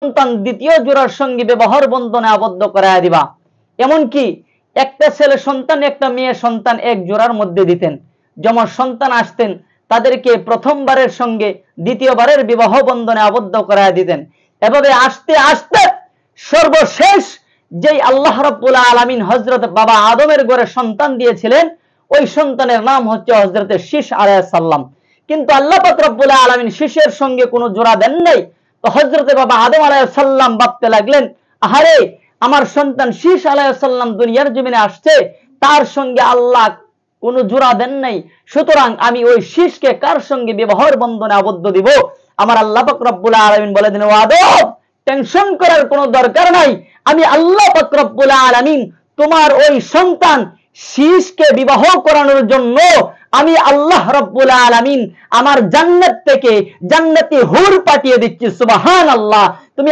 সন্তান দ্বিতীয় জোড়ার সঙ্গে বিবাহর বন্ধনে আবদ্ধ করায় দিবা। এমনকি একটা ছেলে সন্তান একটা মেয়ে সন্তান এক জোড়ার মধ্যে দিতেন, যেমন সন্তান আসতেন তাদেরকে প্রথমবারের সঙ্গে দ্বিতীয়বারের বিবাহ বন্ধনে আবদ্ধ করায় দিতেন। এভাবে আস্তে আস্তে সর্বশেষ যেই আল্লাহ রাব্বুল আলামিন হযরত বাবা আদমের ঘরে সন্তান দিয়েছিলেন, ওই সন্তানের নাম হচ্ছে হযরত শীস আলাইহিস সালাম। কিন্তু আল্লাহ পাক রব্বুল আলামিন শীসের সঙ্গে কোনো জোড়া দেন নাই। তো হযরত বাবা আদম আলাইহিস সালাম ভাবতে লাগলেন, আহারে আমার সন্তান শীস আলাইহিস সালাম দুনিয়ার জমিনে আসছে, তার সঙ্গে আল্লাহ কোনো জোড়া দেন নাই, সুতরাং আমি ওই শীসকে কার সঙ্গে বিবাহের বন্ধনে আবদ্ধ দিব? আমার আল্লাহ পাক রব্বুল আলামিন বলে দিলেন, ও আদম টেনশন করার কোনো দরকার নাই, আমি আল্লাহ পাক রব্বুল আলামিন তোমার ওই সন্তান শীসকে বিবাহ করানোর জন্য আমি আল্লাহ রাব্বুল আলামিন আমার জান্নাত থেকে জান্নাতি হুর পাঠিয়ে দিচ্ছি। সুবহানাল্লাহ। তুমি